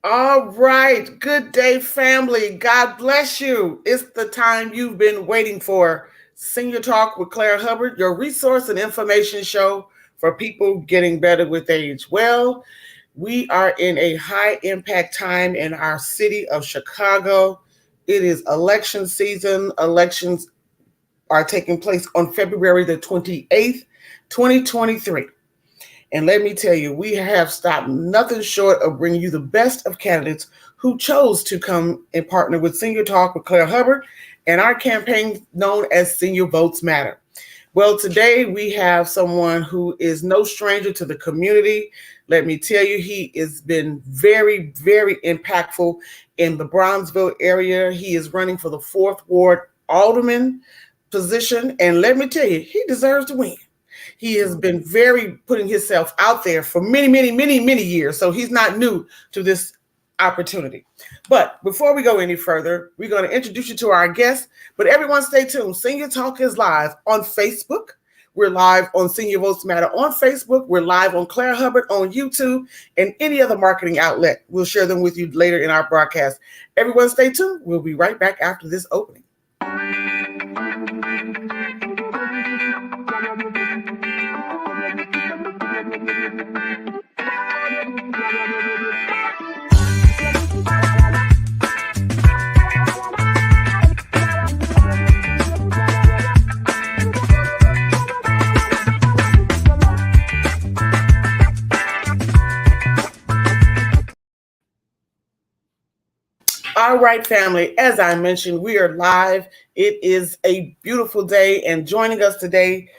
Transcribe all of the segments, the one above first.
All right. Good day, family. God bless you. It's the time you've been waiting for. Senior Talk with Claire Hubbard, your resource and information show for people getting better with age. Well, we are in a high impact time in our city of Chicago. It is election season. Elections are taking place on February the 28th, 2023. And let me tell you, we have stopped nothing short of bringing you the best of candidates who chose to come and partner with Senior Talk with Claire Hubbard and our campaign known as Senior Votes Matter. Well, today we have someone who is no stranger to the community. Let me tell you, he has been very, very impactful in the Bronzeville area. He is running for the 4th Ward Alderman position. And let me tell you, he deserves to win. He has been very putting himself out there for many, many, many, many years. So he's not new to this opportunity. But before we go any further, we're going to introduce you to our guest. But everyone stay tuned. Senior Talk is live on Facebook. We're live on Senior Votes Matter on Facebook. We're live on Claire Hubbard on YouTube and any other marketing outlet. We'll share them with you later in our broadcast. Everyone stay tuned. We'll be right back after this opening. All right, family. As I mentioned, we are live. It is a beautiful day, and joining us today,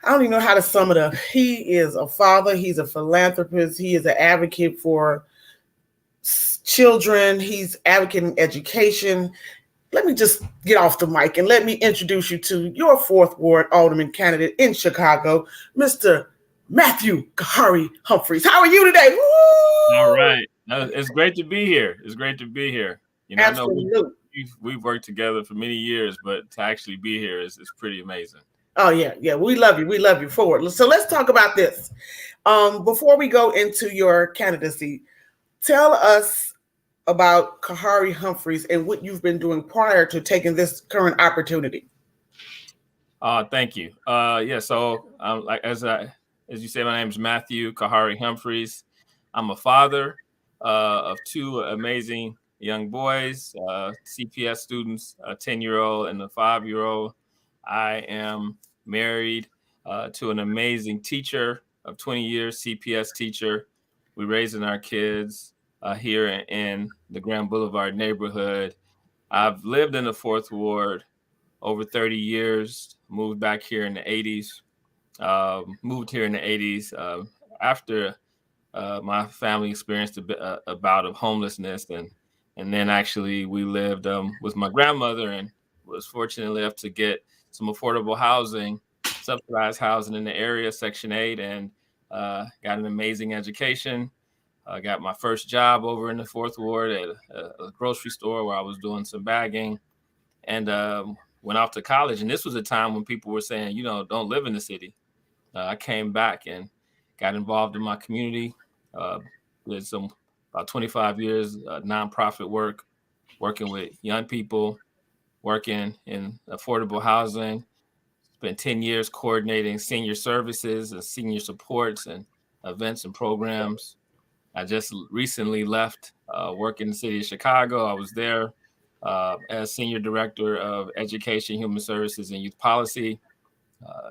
I don't even know how to sum it up. He is a father, he's a philanthropist, he is an advocate for children, he's advocating education. Let me just get off the mic and let me introduce you to your 4th Ward Alderman candidate in Chicago, Mr. Matthew Khari Humphries. How are you today? Woo! All right. It's great to be here. It's great to be here. Absolutely. I know we've worked together for many years, but to actually be here is pretty amazing. Oh, yeah. We love you. We love you forward. So let's talk about this. Before we go into your candidacy, tell us about Khari Humphries and what you've been doing prior to taking this current opportunity. Thank you. So as you say, my name is Matthew Khari Humphries. I'm a father of 2 amazing young boys, CPS students, a 10-year-old and a 5-year-old. I am married to an amazing teacher of 20 years, CPS teacher. We're raising our kids here in the Grand Boulevard neighborhood. I've lived in the 4th Ward over 30 years, moved back here in the 80s, moved here in the 80s after my family experienced a bout of homelessness. And then actually we lived with my grandmother and was fortunate enough to get some affordable housing, subsidized housing in the area, Section 8, and got an amazing education. I got my first job over in the 4th Ward at a grocery store where I was doing some bagging, and went off to college. And this was a time when people were saying, don't live in the city. I came back and got involved in my community, did some about 25 years nonprofit work, working with young people, working in affordable housing. Spent 10 years coordinating senior services and senior supports and events and programs. I just recently left work in the city of Chicago. I was there as Senior Director of Education, Human Services, and Youth Policy.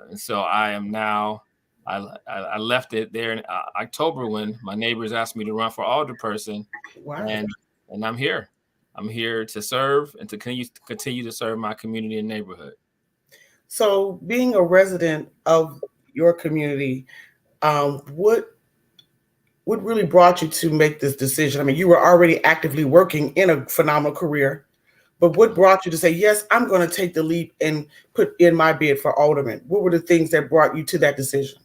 And so I am now, I left it there in October when my neighbors asked me to run for alderperson. Wow. And I'm here. I'm here to serve and to continue to serve my community and neighborhood. So being a resident of your community, what really brought you to make this decision? I mean, you were already actively working in a phenomenal career, but what brought you to say, yes, I'm going to take the leap and put in my bid for alderman? What were the things that brought you to that decision?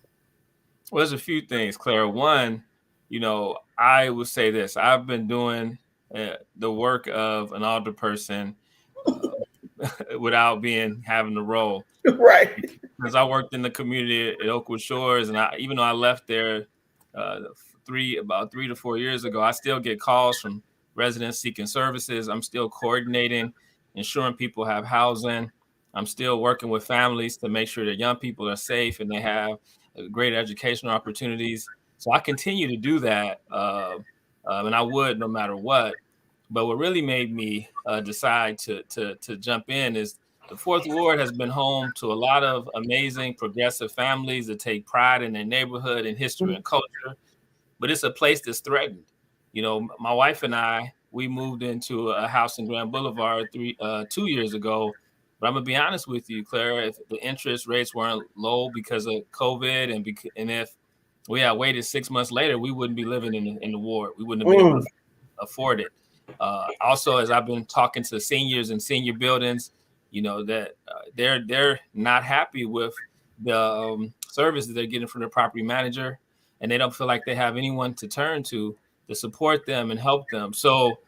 Well, there's a few things, Claire. One, I would say this. I've been doing the work of an alderperson without having the role. Right. Because I worked in the community at Oakwood Shores, and even though I left there about 3 to 4 years ago, I still get calls from residents seeking services. I'm still coordinating, ensuring people have housing. I'm still working with families to make sure that young people are safe and they have great educational opportunities. So I continue to do that, and I would no matter what. But what really made me decide to jump in is the Fourth Ward has been home to a lot of amazing progressive families that take pride in their neighborhood and history and culture, but it's a place that's threatened. My wife and I, we moved into a house in Grand Boulevard 2 years ago. But I'm gonna be honest with you, Claire, if the interest rates weren't low because of COVID, and if we had waited 6 months later, we wouldn't be living in the ward. We wouldn't have been able Mm. to afford it. Also, as I've been talking to seniors in senior buildings, that they're not happy with the services they're getting from their property manager, and they don't feel like they have anyone to turn to support them and help them. So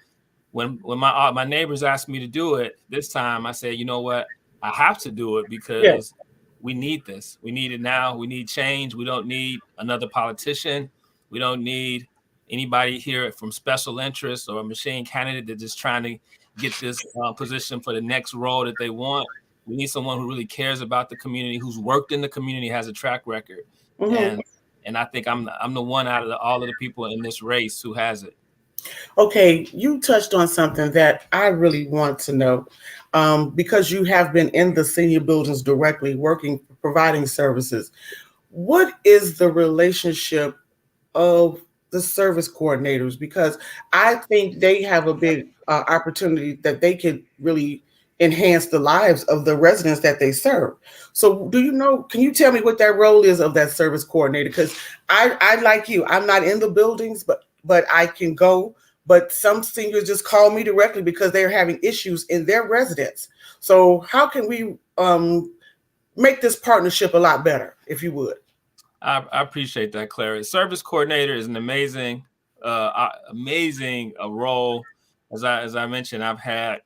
when my neighbors asked me to do it this time, I said, you know what, I have to do it Yeah. because we need this. We need it now. We need change. We don't need another politician. We don't need anybody here from special interest or a machine candidate that's just trying to get this position for the next role that they want. We need someone who really cares about the community, who's worked in the community, has a track record, Hmm. and and I think I'm the one out of all of the people in this race who has it. Okay, you touched on something that I really want to know, because you have been in the senior buildings directly working, providing services. What is the relationship of the service coordinators? Because I think they have a big opportunity that they could really enhance the lives of the residents that they serve. So, do you know? Can you tell me what that role is of that service coordinator? Because I like you. I'm not in the buildings, but I can go. But some seniors just call me directly because they're having issues in their residence. So, how can we make this partnership a lot better, if you would? I appreciate that, Clary. Service coordinator is an amazing role. As I mentioned, I've had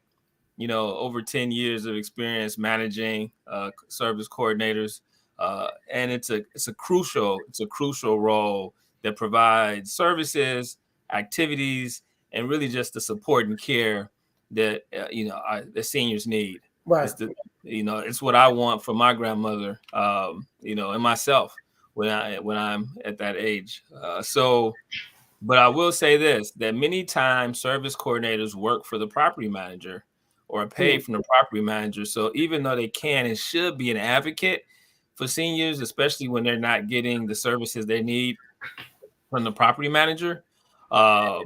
over 10 years of experience managing service coordinators, and it's a crucial role that provides services, activities, and really just the support and care that the seniors need. Right. It's the it's what I want for my grandmother, and myself when I'm at that age. But I will say this, that many times service coordinators work for the property manager or are paid Mm. from the property manager. So even though they can and should be an advocate for seniors, especially when they're not getting the services they need from the property manager, uh,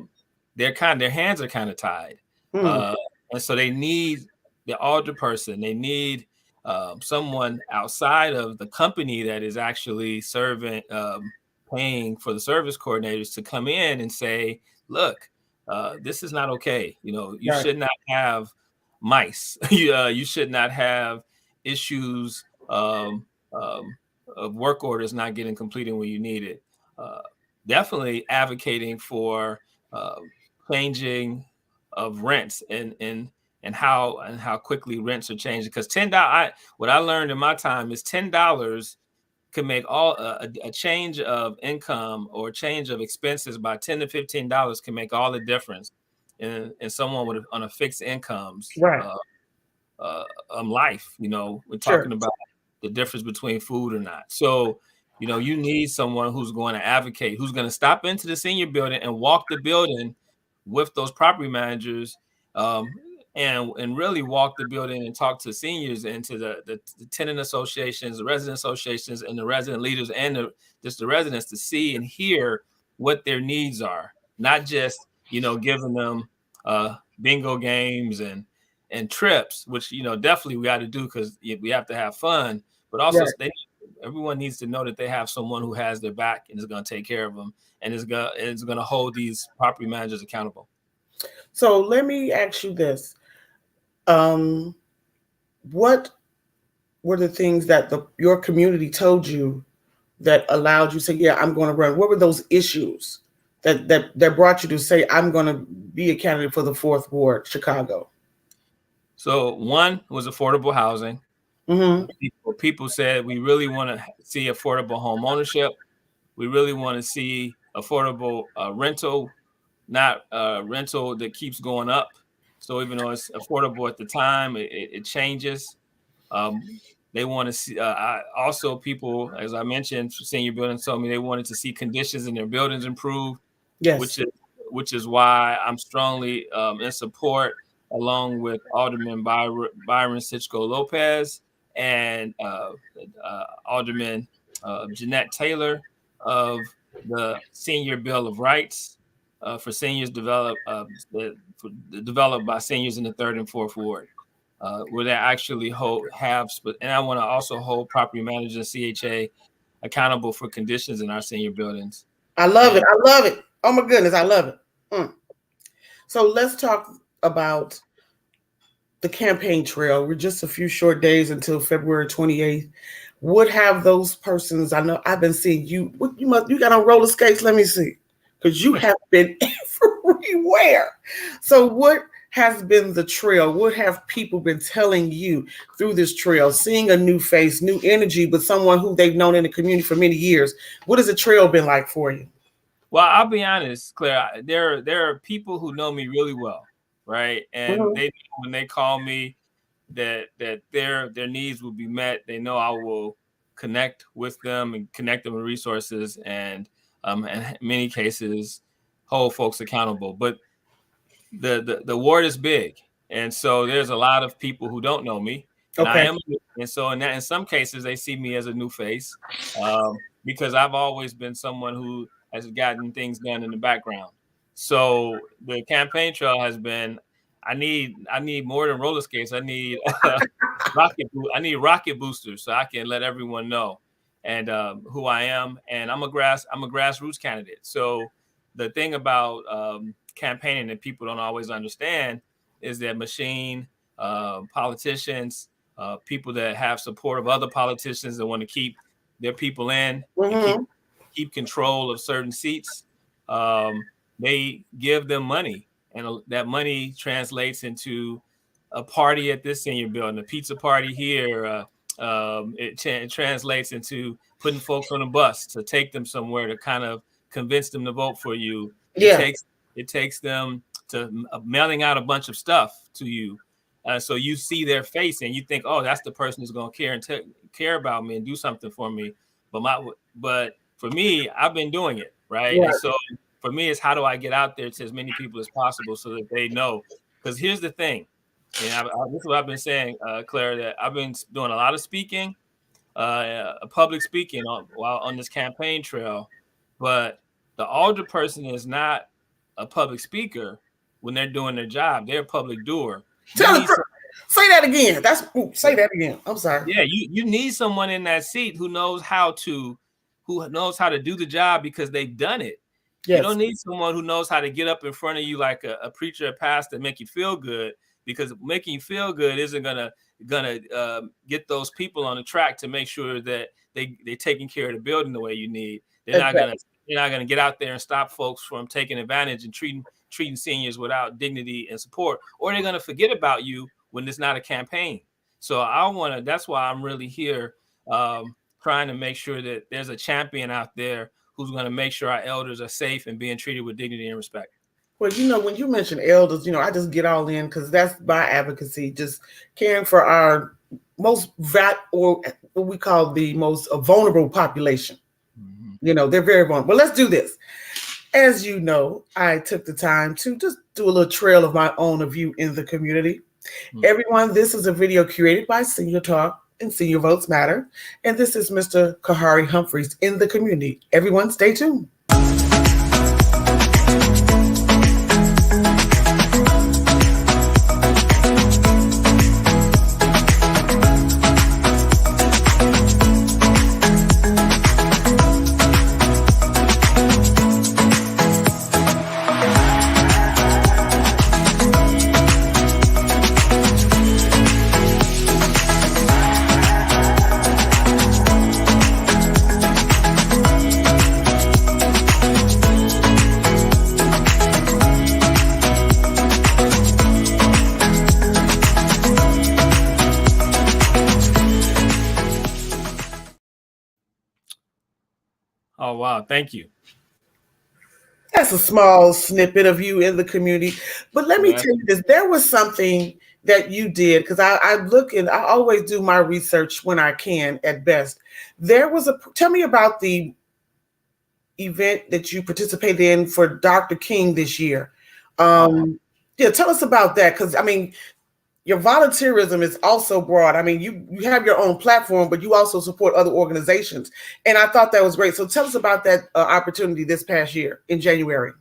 their hands are kind of tied, Mm. uh, and so they need the alder person. They need someone outside of the company that is actually paying for the service coordinators to come in and say, "Look, this is not okay. You Right. should not have mice. You should not have issues of work orders not getting completed when you need it." Uh, Definitely advocating for uh, changing of rents and how quickly rents are changing. Because what I learned in my time is $10 can make all a change of income or change of expenses by $10 to $15 can make all the difference in someone on a fixed incomes Right. life. We're Sure. talking about the difference between food or not. So, you need someone who's going to advocate, who's going to stop into the senior building and walk the building with those property managers, um, and really walk the building and talk to seniors and to the tenant associations, the resident associations, and the resident leaders and just the residents to see and hear what their needs are, not just giving them bingo games and trips, which definitely we got to do because we have to have fun. But also, Right. everyone needs to know that they have someone who has their back and is going to take care of them and is going to hold these property managers accountable. So let me ask you this. Um, what were the things that your community told you that allowed you to say, yeah, I'm going to run? What were those issues that brought you to say, I'm going to be a candidate for the fourth ward, Chicago? So one was affordable housing. Mm-hmm. People said we really want to see affordable home ownership. We really want to see affordable rental, not rental that keeps going up. So even though it's affordable at the time, it changes. Um, they want to see also people, as I mentioned, senior buildings told me they wanted to see conditions in their buildings improve, Yes. which is which is why I'm strongly in support, along with Alderman Byron Sitchko Lopez and Alderman Jeanette Taylor of the Senior Bill of Rights for seniors developed by seniors in the 3rd and 4th ward. Where they actually and I want to also hold property managers and CHA accountable for conditions in our senior buildings. I love it. And I love it. Oh my goodness, I love it. So let's talk about the campaign trail. We're just a few short days until February 28th. What have those persons? I know I've been seeing you. What you got on roller skates? Let me see, because you have been everywhere. So what has been the trail? What have people been telling you through this trail? Seeing a new face, new energy, but someone who they've known in the community for many years. What has the trail been like for you? Well, I'll be honest, Claire. There are people who know me really well, right? And they when they call me that their needs will be met. They know I will connect with them and connect them with resources, and in many cases hold folks accountable. But the ward is big, and so there's a lot of people who don't know me, and Okay. and so in some cases they see me as a new face, because I've always been someone who has gotten things done in the background. So the campaign trail has been, I need more than roller skates. I need rocket boosters so I can let everyone know and who I am. And I'm a grassroots candidate. So the thing about campaigning that people don't always understand is that politicians, people that have support of other politicians that want to keep their people in and keep control of certain seats, they give them money, and that money translates into a party at this senior building, a pizza party here. It translates into putting folks on a bus to take them somewhere to kind of convince them to vote for you. Yeah. It takes them to mailing out a bunch of stuff to you. So you see their face and you think, oh, that's the person who's going to care and care about me and do something for me. But for me, I've been doing it, right? Yeah. And so for me, it's how do I get out there to as many people as possible so that they know? Because here's the thing, and this is what I've been saying, Claire, that I've been doing a lot of speaking, public speaking while on this campaign trail, but the alder person is not a public speaker when they're doing their job. They're a public doer. Say that again. Say that again. I'm sorry. Yeah, you need someone in that seat who knows how to do the job because they've done it. Yes. You don't need someone who knows how to get up in front of you like a preacher, a pastor, make you feel good, because making you feel good isn't gonna get those people on the track to make sure that they're taking care of the building the way you need. They're not gonna get out there and stop folks from taking advantage and treating seniors without dignity and support, or they're gonna forget about you when it's not a campaign. So that's why I'm really here, trying to make sure that there's a champion out there who's going to make sure our elders are safe and being treated with dignity and respect. Well, when you mention elders, I just get all in because that's my advocacy, just caring for our most or what we call the most vulnerable population. Mm-hmm. They're very vulnerable. But let's do this. As you know, I took the time to just do a little trail of my own of you in the community. Mm-hmm. Everyone, this is a video curated by Senior Talk and Senior Votes Matter. And this is Mr. Khari Humphries in the community. Everyone, stay tuned. Oh, wow. Thank you. That's a small snippet of you in the community. But let me Yeah. tell you this, there was something that you did because I look and I always do my research when I can at best. There was a tell me about the event that you participated in for Dr. King this year. Oh, Yeah, tell us about that because I mean, your volunteerism is also broad. I mean, you have your own platform, but you also support other organizations, and I thought that was great. So tell us about that opportunity this past year in January.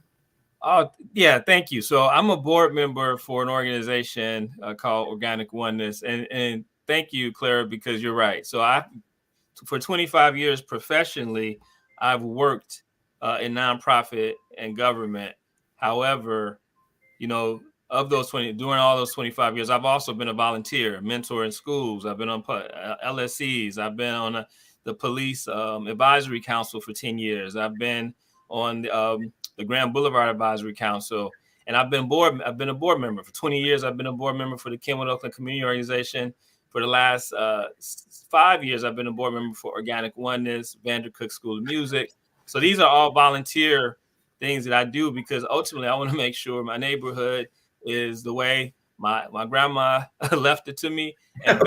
oh, yeah. Thank you. So I'm a board member for an organization called Organic Oneness, and thank you, Clara, because you're right. So I, for 25 years professionally, I've worked in nonprofit and government. However, you know, of those 20, during all those 25 years, I've also been a volunteer, mentor in schools. I've been on LSCs. I've been on the police advisory council for 10 years. I've been on the Grand Boulevard Advisory Council, and I've been a board member for 20 years. I've been a board member for the Kenwood Oakland Community Organization. For the last 5 years, I've been a board member for Organic Oneness, Vandercook School of Music. So these are all volunteer things that I do because ultimately I want to make sure my neighborhood is the way my grandma left it to me, and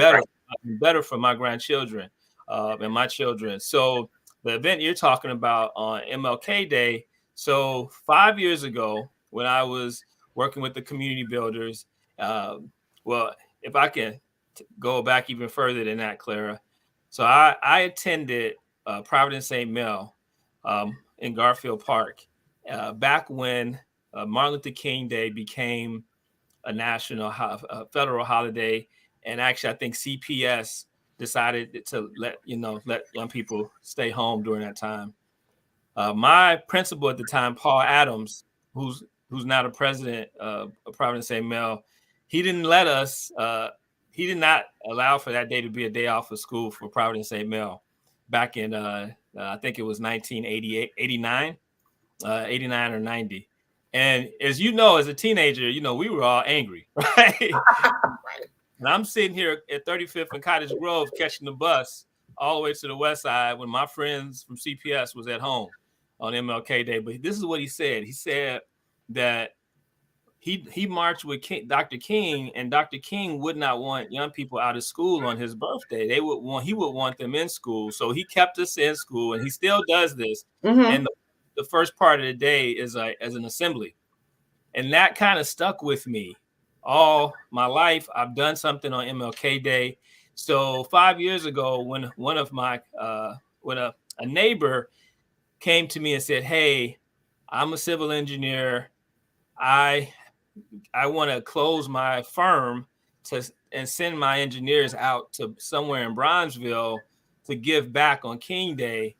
better for my grandchildren and my children. So the event you're talking about on MLK Day. So 5 years ago, when I was working with the community builders, um, well, if I can go back even further than that, Clara. So I attended Providence St. Mel in Garfield Park back when Martin Luther King Day became a a federal holiday, and actually, I think CPS decided to let young people stay home during that time. My principal at the time, Paul Adams, who's now the president of Providence St. Mel, he didn't let us. He did not allow for that day to be a day off of school for Providence St. Mel back in I think it was 1988, 89, 89 or 90. And as you know, as a teenager, we were all angry, right? And I'm sitting here at 35th and Cottage Grove catching the bus all the way to the west side when my friends from CPS was at home on MLK Day. But this is what he said. He said that he marched with Dr. King, and Dr. King would not want young people out of school on his birthday. He would want them in school. So he kept us in school, and he still does this. Mm-hmm. And the first part of the day is as an assembly. And that kind of stuck with me all my life. I've done something on MLK Day. So 5 years ago, when one of my when a neighbor came to me and said, "Hey, I'm a civil engineer. I I want to close my firm to and send my engineers out to somewhere in Bronzeville to give back on King Day,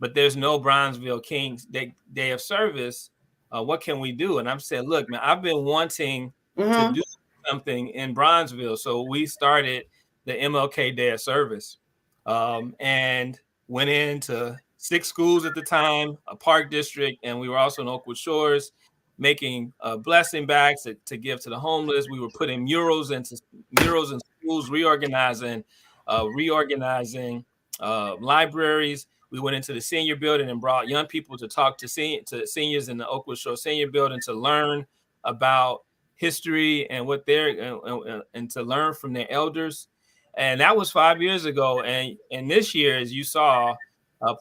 but there's no Bronzeville King's Day of service. What can we do?" And I'm saying, look, man, I've been wanting to Mm-hmm. do something in Bronzeville. So we started the MLK Day of service and went into 6 schools at the time, a park district, and we were also in Oakwood Shores making blessing bags to give to the homeless. We were putting murals in schools, reorganizing libraries. We went into the senior building and brought young people to talk to seniors in the Oakwood Shore Senior Building to learn about history and and to learn from their elders. And that was 5 years ago. And this year, as you saw,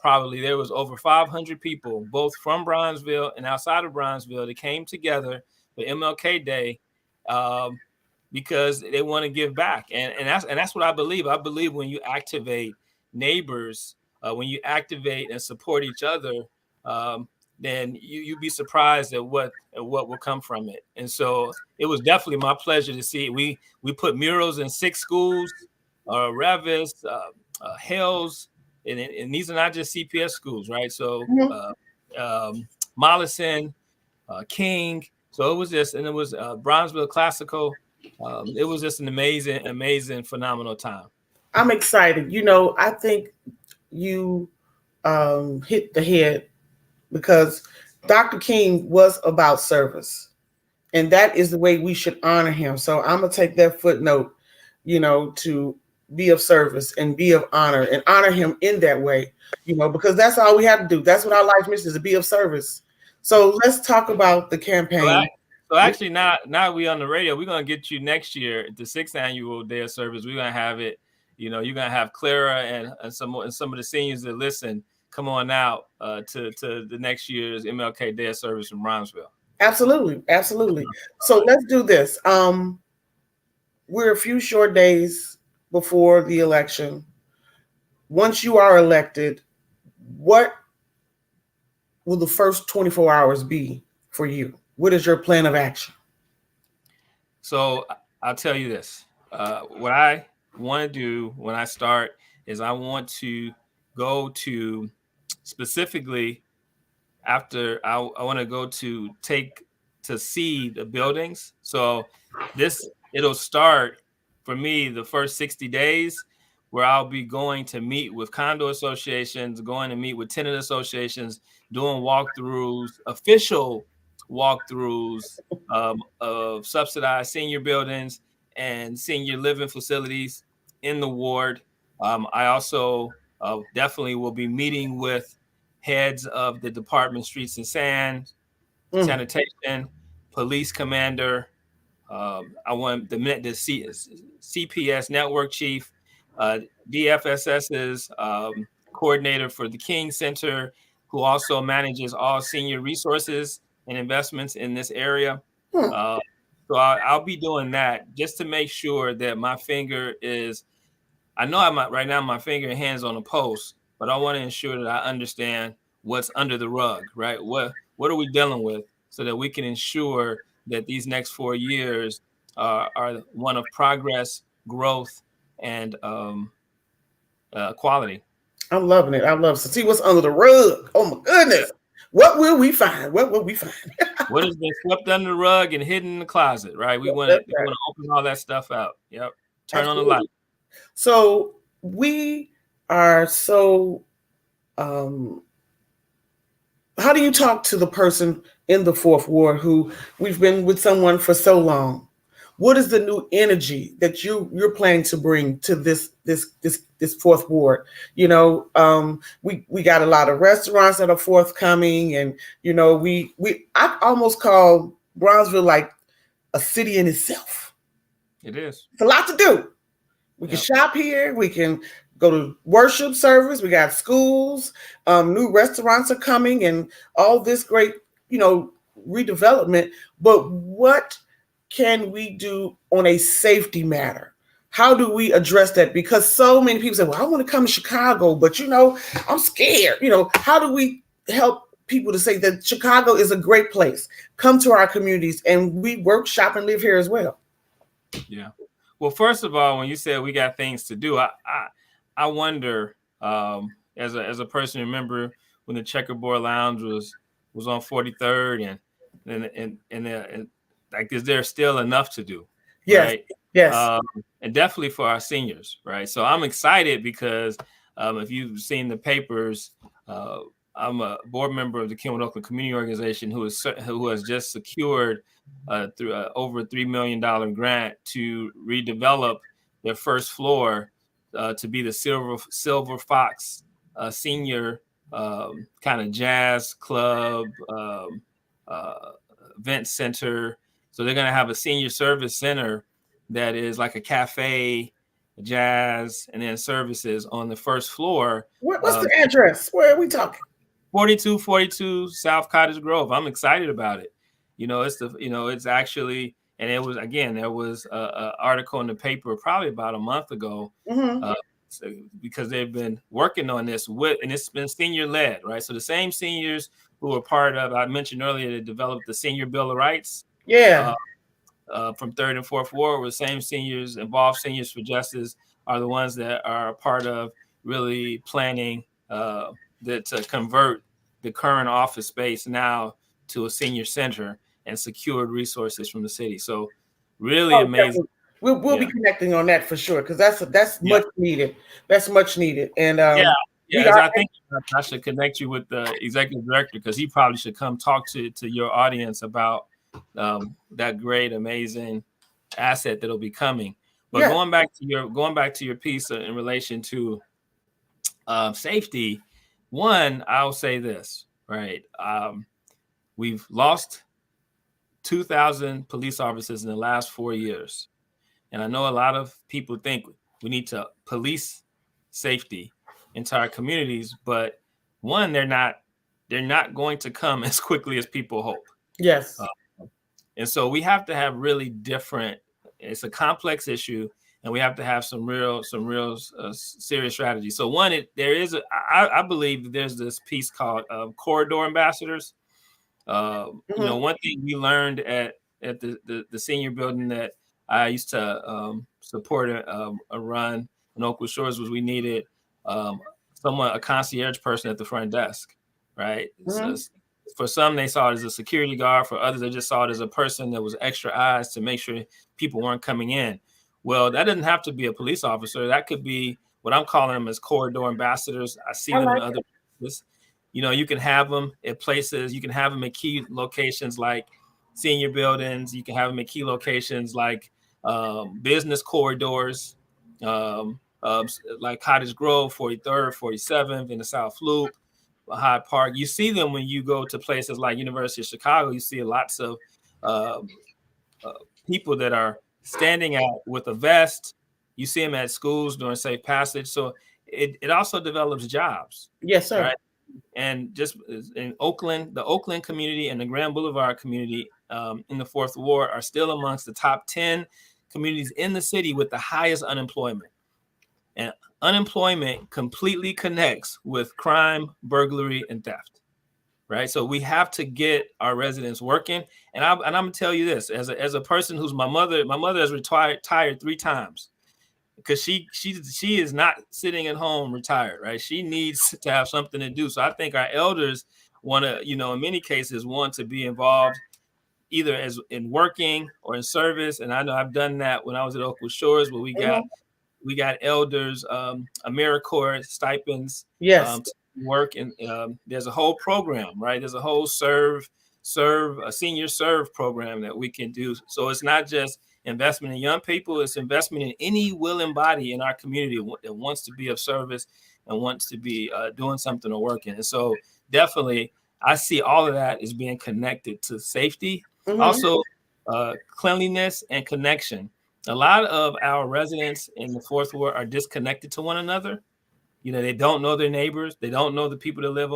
probably there was over 500 people, both from Bronzeville and outside of Bronzeville, that came together for MLK Day um, because they want to give back. And that's what I believe. I believe when you activate neighbors, when you activate and support each other, um, then you'd be surprised at what will come from it. And so it was definitely my pleasure to see it. We put murals in 6 schools, Revis, Hills, and these are not just CPS schools, right? So Mm-hmm. Mollison, King. So it was just, and it was Bronzeville Classical. It was just an amazing, amazing, phenomenal time. I'm excited. I think you hit the head because Dr. King was about service, and that is the way we should honor him. So I'm gonna take that footnote, to be of service and be of honor and honor him in that way, because that's all we have to do. That's what our life mission is, to be of service. So let's talk about the So, campaign. so actually, now we on the radio. We're gonna get you next year, the 6th annual day of service. We're gonna have it. You're gonna have Clara and some of the seniors that listen come on out to the next year's MLK Day of Service in Bronzeville. Absolutely, absolutely. All So right. let's do this. We're a few short days before the election. Once you are elected, what will the first 24 hours be for you? What is your plan of action? So I'll tell you this. What I want to do when I start is I want to go to specifically after I want to go to see the buildings. So it'll start for me the first 60 days where I'll be going to meet with condo associations, going to meet with tenant associations, doing walkthroughs, official walkthroughs of subsidized senior buildings and senior living facilities in the ward. I also definitely will be meeting with heads of the department, streets and sand, Mm, sanitation, police commander. I want the CPS network chief, DFSS's coordinator for the King Center, who also manages all senior resources and investments in this area. mm. Uh, so I'll be doing that just to make sure that my finger is I know I'm right now my finger and hands on the pulse, but I want to ensure that I understand what's under the rug, right? What are we dealing with so that we can ensure that these next 4 years are one of progress, growth, and quality. I'm loving it. I love to see what's under the rug. Oh my Yeah. goodness. What will we find? What will we find? What has been swept under the rug and hidden in the closet, right? We want That's to we right. want to open all that stuff out. Yep. Turn on the light. Absolutely. So we are so um how do you talk to the person in the fourth ward who we've been with someone for so long? What is the new energy that you're planning to bring to this fourth ward? We got a lot of restaurants that are forthcoming, and we I almost call Bronzeville like a city in itself. It is. It's a lot to do. We can Yep. shop here. We can go to worship service. We got schools. New restaurants are coming, and all this great, you know, redevelopment. But what can we do on a safety matter? How do we address that? Because so many people say, "Well, I want to come to Chicago, but I'm scared." How do we help people to say that Chicago is a great place? Come to our communities, and we work, shop, and live here as well. Yeah. Well, first of all, when you said we got things to do, I wonder as a person, remember when the Checkerboard Lounge was on 43rd and like is there still enough to do, Yes, right? yes, Um, and definitely for our seniors, right? So I'm excited because if you've seen the papers, uh, I'm a board member of the Kenwood Oakland Community Organization who has just secured through over $3 million grant to redevelop their first floor to be the Silver Fox senior kind of jazz club uh, event center. So they're going to have a senior service center that is like a cafe, jazz, and then services on the first floor. What's the address? Where are we talking? 4242 South Cottage Grove. I'm excited about it. It's actually, and it was, again, there was a article in the paper probably about a month ago, Mm-hmm. uh, because they've been working on this and it's been senior led, right? So the same seniors who were part of, I mentioned earlier, they developed the Senior Bill of Rights Yeah. uh, from third and fourth ward, where the same seniors involved, Seniors for Justice, are the ones that are a part of really planning that to convert the current office space now to a senior center and secured resources from the city. So really Oh, amazing. definitely. We'll be Yeah. connecting on that for sure because that's Yeah. much needed. That's much needed, and Yeah. Yeah. we As are. I think I should connect you with the executive director because he probably should come talk to your audience about that great, amazing asset that'll be coming. But Yeah. going back to your piece in relation to safety, one, I'll say this, right? We've lost 2,000 police officers in the last 4 years. And I know a lot of people think we need to police safety into our communities, but one, they're not going to come as quickly as people hope. Yes. And so we have to have really different. It's a complex issue, and we have to have some real serious strategy. So one, I believe that there's this piece called corridor ambassadors. One thing we learned at the senior building that I used to support a run in Oakwood Shores was we needed a concierge person at the front desk, right? So for some, they saw it as a security guard. For others, they just saw it as a person that was extra eyes to make sure people weren't coming in. Well, that doesn't have to be a police officer. That could be what I'm calling them as corridor ambassadors. I see them in other places. You can have them at places. You can have them at key locations like senior buildings. You can have them at key locations like business corridors, like Cottage Grove, 43rd, 47th, in the South Loop, Hyde Park. You see them when you go to places like University of Chicago. You see lots of people that are standing out with a vest. You see them at schools during safe passage. So it also develops jobs. Yes, sir. Right? And just in Oakland, the Oakland community and the Grand Boulevard community in the Fourth Ward are still amongst the top 10 communities in the city with the highest unemployment. And unemployment completely connects with crime, burglary, and theft. Right. So we have to get our residents working. And I'm going to tell you this, as a person who's my mother has retired 3 times. Because she is not sitting at home retired, right? She needs to have something to do. So I think our elders want to, in many cases, want to be involved either as in working or in service. And I know I've done that when I was at Oakwood Shores, where we got elders, AmeriCorps stipends, yes, to work, and there's a whole program, right? There's a whole a senior serve program that we can do. So it's not just investment in young people, it's investment in any willing body in our community that wants to be of service and wants to be doing something or working. And so definitely I see all of that as being connected to safety, also cleanliness and connection. A lot of our residents in the Fourth Ward are disconnected to one another. They don't know their neighbors. They don't know the people that live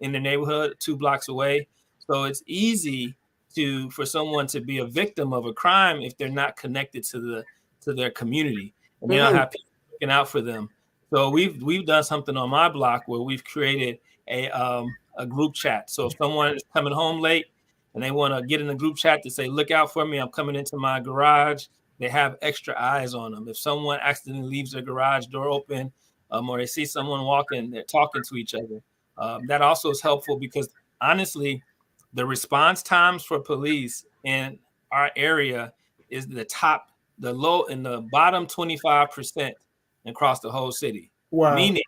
in their neighborhood 2 blocks away. So it's easy for someone to be a victim of a crime if they're not connected to their community, and they don't have people looking out for them. So we've done something on my block where we've created a group chat. So if someone is coming home late and they want to get in the group chat to say, "Look out for me, I'm coming into my garage," they have extra eyes on them. If someone accidentally leaves their garage door open, or they see someone walking, they're talking to each other. That also is helpful because honestly, the response times for police in our area is the bottom 25% across the whole city. Wow. Meaning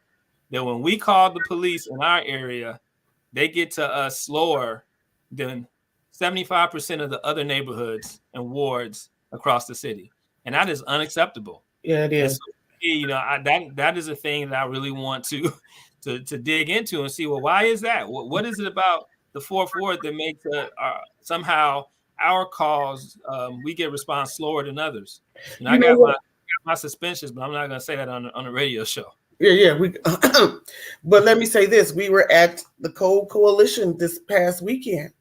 that when we call the police in our area, they get to us slower than 75% of the other neighborhoods and wards across the city. And that is unacceptable. Yeah, it is. That is a thing that I really want to dig into and see, well, why is that? What is it about the Fourth Ward that makes somehow our calls, we get response slower than others? I got my suspicions, but I'm not going to say that on a radio show. Yeah. But let me say this: we were at the Cold Coalition this past weekend,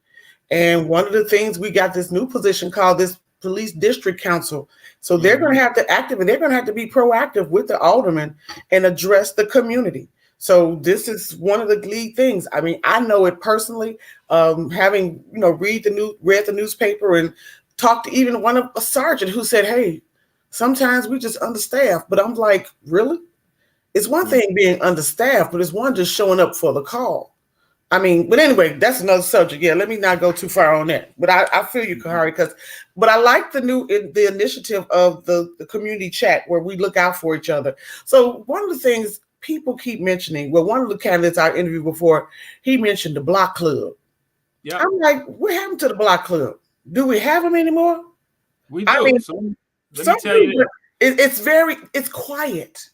and one of the things, we got this new position called this Police District Council. So they're going to have to they're going to have to be proactive with the alderman and address the community. So this is one of the lead things. I mean, I know it personally, having read the newspaper and talked to even a sergeant who said, "Hey, sometimes we just understaffed." But I'm like, really? It's one thing being understaffed, but it's one just showing up for the call. I mean, but anyway, that's another subject. Yeah, let me not go too far on that. But I feel you, Khari, but I like the initiative of the community chat where we look out for each other. So one of the things people keep mentioning, well, one of the candidates I interviewed before, he mentioned the block club. Yeah. I'm like, what happened to the block club? Do we have them anymore? We do. I mean, so let me tell you this. It's quiet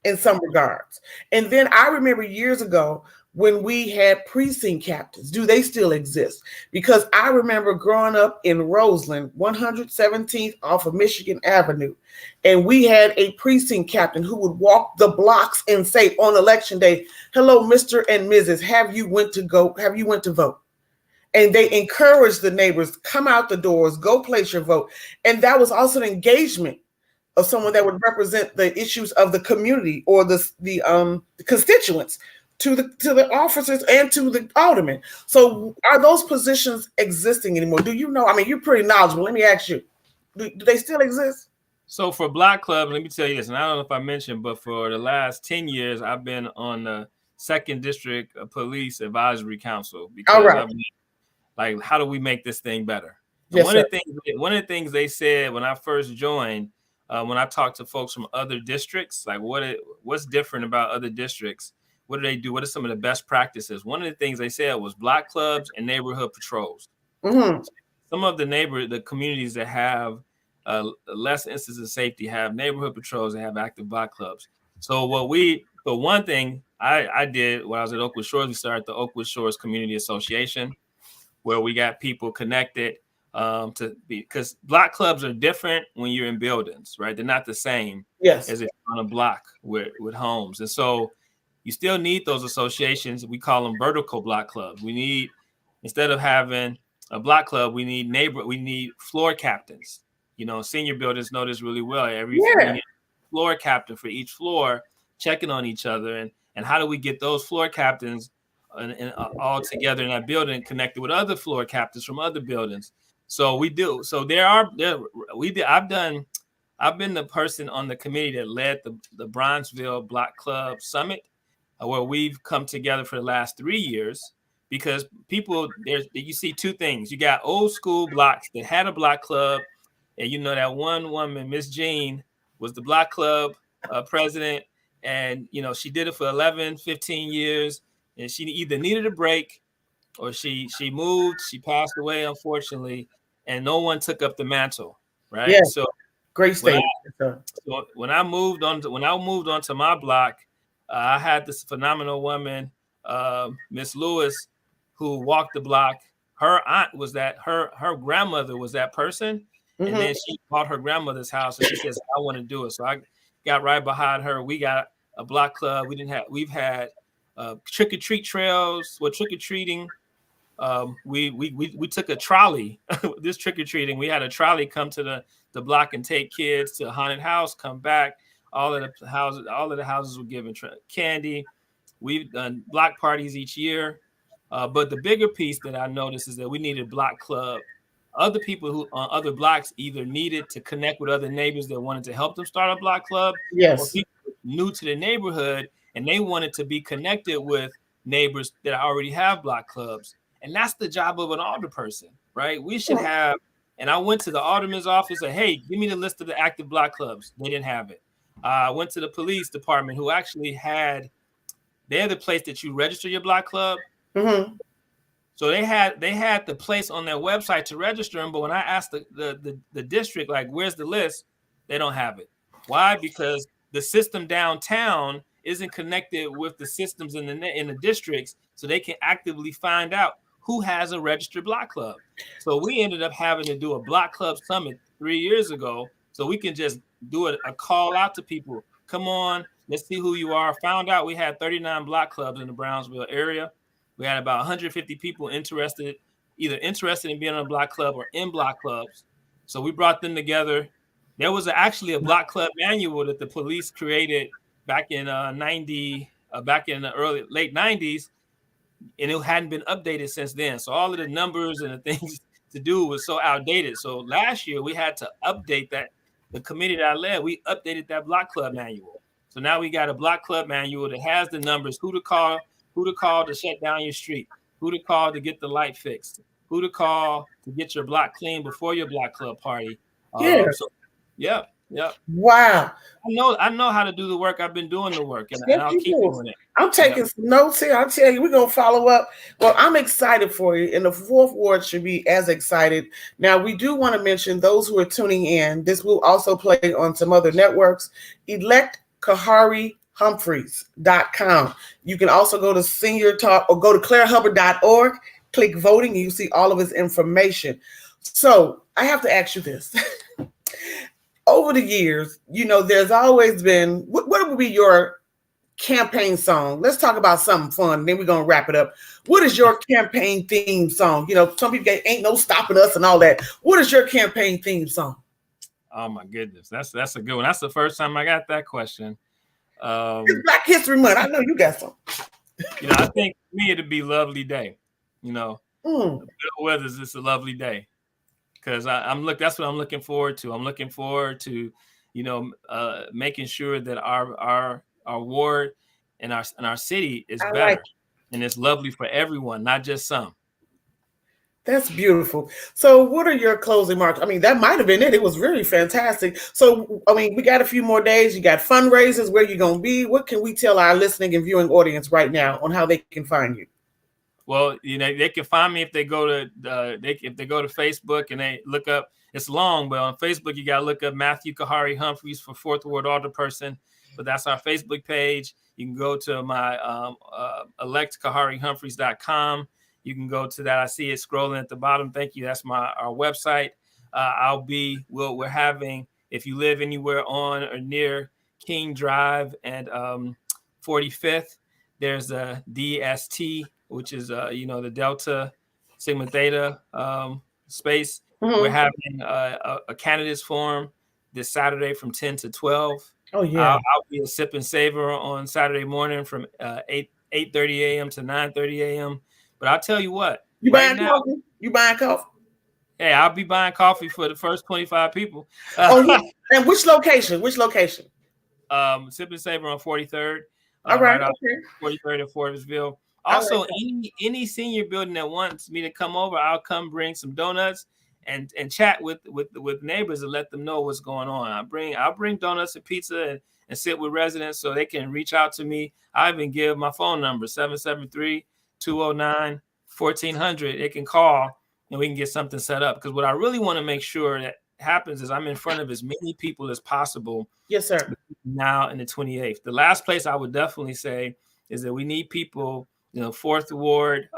in some regards. And then I remember years ago when we had precinct captains. Do they still exist? Because I remember growing up in Roseland, 117th off of Michigan Avenue, and we had a precinct captain who would walk the blocks and say on election day, "Hello, Mr. and Mrs. Have you went to go? Have you went to vote?" And they encouraged the neighbors, come out the doors, go place your vote. And that was also an engagement of someone that would represent the issues of the community or the constituents to the officers and to the aldermen. So are those positions existing anymore? Do you know? I mean, you're pretty knowledgeable. Let me ask you, do they still exist? So for Block Club, let me tell you this, and I don't know if I mentioned, but for the last 10 years, I've been on the Second District Police Advisory Council All because right. I've been like, how do we make this thing better? And Yes, sir. one of the things they said when I first joined, when I talked to folks from other districts, like what's different about other districts? What do they do? What are some of the best practices? One of the things they said was block clubs and neighborhood patrols. Mm-hmm. Some of the communities that have less instances of safety have neighborhood patrols that have active block clubs. So one thing I did when I was at Oakwood Shores, we started the Oakwood Shores Community Association, where we got people connected because block clubs are different when you're in buildings, right? They're not the same Yes. as if you're on a block with homes. And so you still need those associations. We call them vertical block clubs. Instead of having a block club, we need floor captains. Senior buildings know this really well. We need a floor captain for each floor, checking on each other. And how do we get those floor captains and all together in that building, connected with other floor captains from other buildings? So we do. So I've been the person on the committee that led the Bronzeville Block Club Summit, where we've come together for the last 3 years, because you see two things. You got old school blocks that had a block club, and that one woman, Miss Jean, was the block club president, and she did it for 11, 15 years, and she either needed a break or she moved, she passed away, unfortunately, and no one took up the mantle, right? Yeah. So Great when statement. when I moved on to my block, I had this phenomenal woman, Miss Lewis, who walked the block. Her aunt was her grandmother was that person, Mm-hmm. and then she bought her grandmother's house, and she says, "I want to do it." So I got right behind her. We got a block club. We've had trick or treat trails. Well, trick or treating. We took a trolley. This trick or treating, we had a trolley come to the block and take kids to a haunted house, come back. All of the houses were given candy. We've done block parties each year. But the bigger piece that I noticed is that we needed block club. Other people who on other blocks either needed to connect with other neighbors that wanted to help them start a block club, or Yes. people new to the neighborhood and they wanted to be connected with neighbors that already have block clubs. And that's the job of an alderperson, right? We should have. And I went to the alderman's office and, hey, give me the list of the active block clubs. They didn't have it. I went to the police department, who actually they're the place that you register your block club. Mm-hmm. So they had the place on their website to register them. But when I asked the district, like, where's the list? They don't have it. Why? Because the system downtown isn't connected with the systems in the districts, so they can actively find out who has a registered block club. So we ended up having to do a block club summit 3 years ago, so we can just do a call out to people. Come on, let's see who you are. Found out we had 39 block clubs in the Brownsville area. We had about 150 people interested in being on a block club or in block clubs. So we brought them together. There was actually a block club manual that the police created back in back in the late 90s, and it hadn't been updated since then. So all of the numbers and the things to do was so outdated. So last year we had to update that. The committee that I led, we updated that block club manual. So now we got a block club manual that has the numbers, who to call to shut down your street, who to call to get the light fixed, who to call to get your block clean before your block club party. Yeah. Yeah. Wow. I know how to do the work. I've been doing the work, and I'll keep doing it. I'm taking some notes here. I'll tell you, we're going to follow up. Well, I'm excited for you, and the fourth ward should be as excited. Now, we do want to mention those who are tuning in. This will also play on some other networks. Elect Khari Humphries.com. You can also go to Senior Talk or go to clairehubbard.org, click voting, and you see all of his information. So I have to ask you this. Over the years, there's always been, what would be your campaign song? Let's talk about something fun, then we're going to wrap it up. What is your campaign theme song? Some people get ain't no stopping us and all that. What is your campaign theme song? Oh my goodness, that's a good one. That's the first time I got that question. It's Black History Month. I know you got some. I think for me it'd be Lovely Day. The weather's just a lovely day. Because that's what I'm looking forward to. I'm looking forward to, making sure that our ward and our city is better, and it's lovely for everyone, not just some. That's beautiful. So what are your closing remarks? I mean, that might have been it. It was really fantastic. So, I mean, we got a few more days. You got fundraisers, where you're going to be. What can we tell our listening and viewing audience right now on how they can find you? Well, they can find me if they go to Facebook and they look up. It's long, but on Facebook you got to look up Matthew Khari Humphries for 4th Ward Alderperson. But that's our Facebook page. You can go to my electkhariHumphries.com. You can go to that. I see it scrolling at the bottom. Thank you. That's our website. We're having, if you live anywhere on or near King Drive and 45th, there's a DST, which is the Delta Sigma Theta space. Mm-hmm. We're having a candidates forum this Saturday from 10 to 12. Oh yeah. I'll be a sip and savor on Saturday morning from 8:30 a.m. to 9:30 a.m. But I'll tell you what. You buying coffee? You buying coffee? Hey, I'll be buying coffee for the first 25 people. Yeah. And which location? Which location? Sip and savor on 43rd. All right. Right okay. 43rd in Forestville. Also, any senior building that wants me to come over, I'll come bring some donuts and chat with neighbors and let them know what's going on. I'll bring donuts and pizza and sit with residents so they can reach out to me. I even give my phone number, 773-209-1400. They can call and we can get something set up. Because what I really want to make sure that happens is I'm in front of as many people as possible. Yes, sir. Now in the 28th. The last place I would definitely say is that we need people, 4th Ward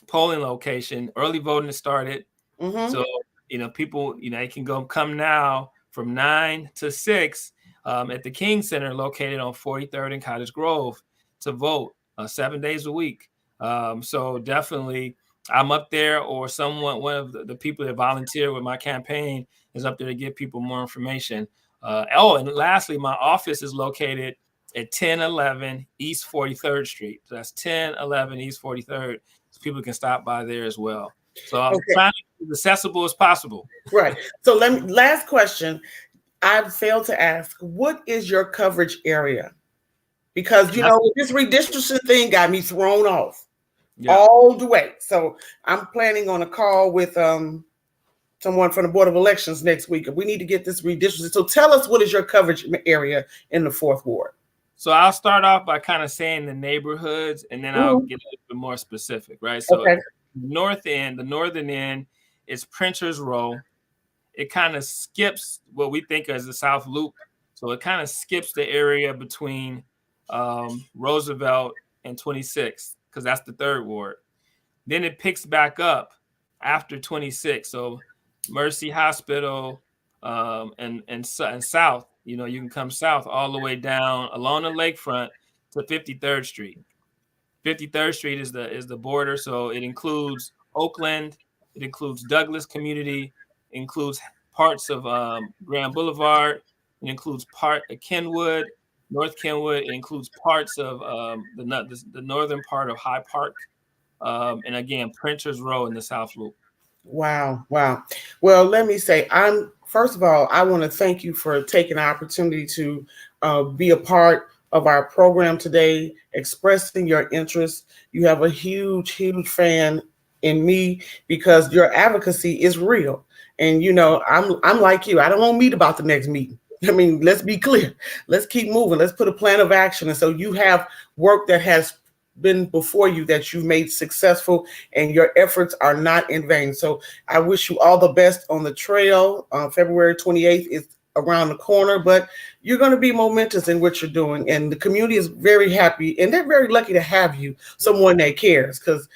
polling location. Early voting has started. Mm-hmm. So, people, they can come now from 9 to 6 at the King Center located on 43rd and Cottage Grove to vote 7 days a week. So definitely I'm up there, or one of the people that volunteer with my campaign is up there to give people more information. And lastly, my office is located at 1011 East 43rd Street. So that's 1011 East 43rd. So people can stop by there as well. So I'm trying to be as accessible as possible. Right. So last question. I failed to ask, what is your coverage area? Because, this redistricting thing got me thrown off all the way. So I'm planning on a call with someone from the Board of Elections next week. We need to get this redistricted. So tell us, what is your coverage area in the 4th Ward? So I'll start off by kind of saying the neighborhoods, and then I'll get a little bit more specific, right? So the northern end is Printers Row. It kind of skips what we think as the South Loop. So it kind of skips the area between Roosevelt and 26th, because that's the 3rd Ward. Then it picks back up after 26. So Mercy Hospital and south, you can come south all the way down along the lakefront to 53rd Street. 53rd Street is the border, so it includes Oakland, it includes Douglas community, includes parts of Grand Boulevard, it includes part of Kenwood, North Kenwood, it includes parts of the northern part of High Park, and again, Printers Row in the South Loop. Wow. Well, let me say, first of all, I want to thank you for taking the opportunity to be a part of our program today, expressing your interest. You have a huge fan in me, because your advocacy is real. And, I'm like you. I don't want to meet about the next meeting. I mean, let's be clear. Let's keep moving. Let's put a plan of action. And so you have work that has been before you that you've made successful, and your efforts are not in vain. So I wish you all the best on the trail. February 28th is around the corner, but you're going to be momentous in what you're doing. And the community is very happy and they're very lucky to have you, someone that cares, because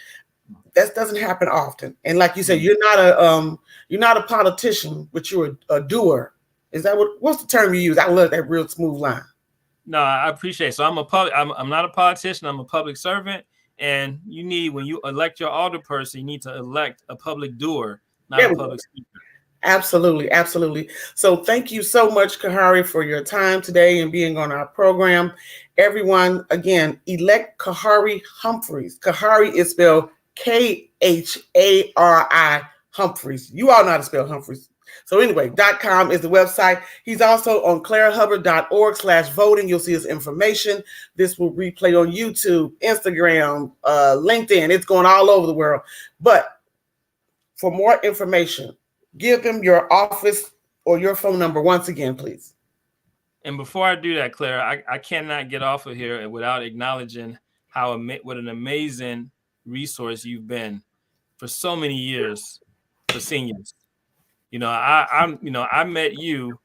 that doesn't happen often. And like you said, Mm. you're not a politician, but you're a doer. Is that what's the term you use? I love that real smooth line. No, I appreciate it. So I'm not a politician, I'm a public servant. And you need, when you elect your alder person, you need to elect a public doer, not There a we go. public speaker. Absolutely, absolutely. So thank you so much, Khari, for your time today and being on our program. Everyone, again, elect Khari Humphries. Khari is spelled Khari Humphries. You all know how to spell Humphries. So anyway, .com is the website. He's also on clarahubbard.org/voting. You'll see his information. This will replay on YouTube, Instagram, LinkedIn. It's going all over the world. But for more information, give them your office or your phone number once again, please. And before I do that, Claire, I cannot get off of here without acknowledging what an amazing resource you've been for so many years for seniors. I met you,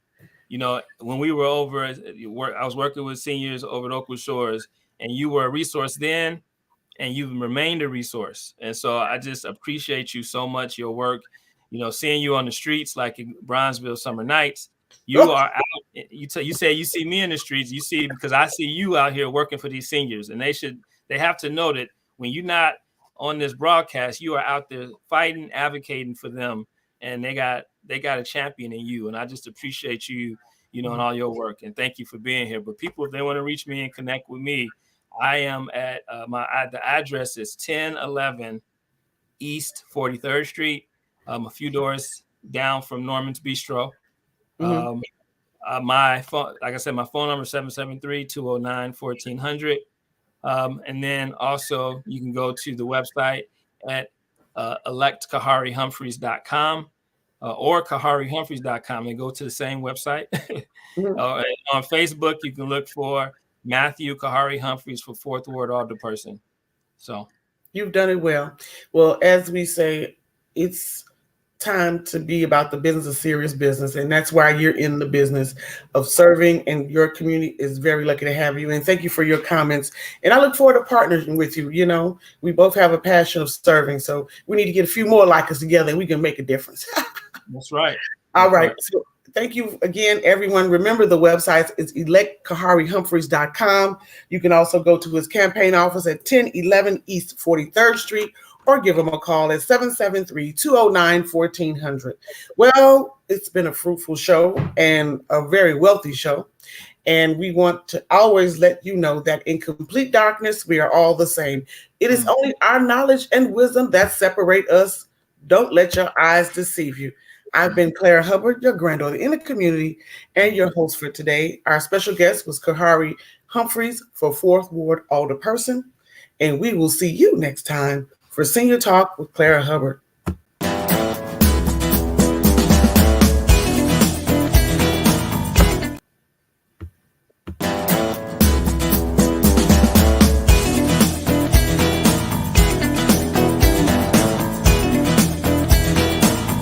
when we were over, I was working with seniors over at Oakwood Shores, and you were a resource then, and you've remained a resource. And so I just appreciate you so much, your work, seeing you on the streets, like in Bronzeville Summer Nights. You are out. You say you see me in the streets. You see, because I see you out here working for these seniors, and they have to know that when you're not on this broadcast, you are out there fighting, advocating for them, and they got a champion in you. And I just appreciate you, and all your work. And thank you for being here. But people, if they want to reach me and connect with me, I am at the address is 1011 East 43rd Street, a few doors down from Norman's Bistro. Mm-hmm. My phone, like I said, my phone number is 773-209-1400. And then also you can go to the website at electkhariHumphries.com or KhariHumphries.com and go to the same website. Mm-hmm. On Facebook, you can look for Matthew Khari Humphries for Fourth Ward Alderperson. So you've done it well. Well, as we say, it's time to be about the business of serious business, and that's why you're in the business of serving, and your community is very lucky to have you. And thank you for your comments, and I look forward to partnering with you. We both have a passion of serving, so we need to get a few more like us together and we can make a difference. That's right. All right. So thank you again, everyone. Remember, the website is electkhariHumphries.com. You can also go to his campaign office at 1011 East 43rd Street, or give him a call at 773-209-1400. Well, it's been a fruitful show and a very wealthy show. And we want to always let you know that in complete darkness, we are all the same. It is only our knowledge and wisdom that separate us. Don't let your eyes deceive you. I've been Claire Hubbard, your granddaughter in the community, and your host for today. Our special guest was Khari Humphries for Fourth Ward Alderperson. And we will see you next time for Senior Talk with Claire Hubbard.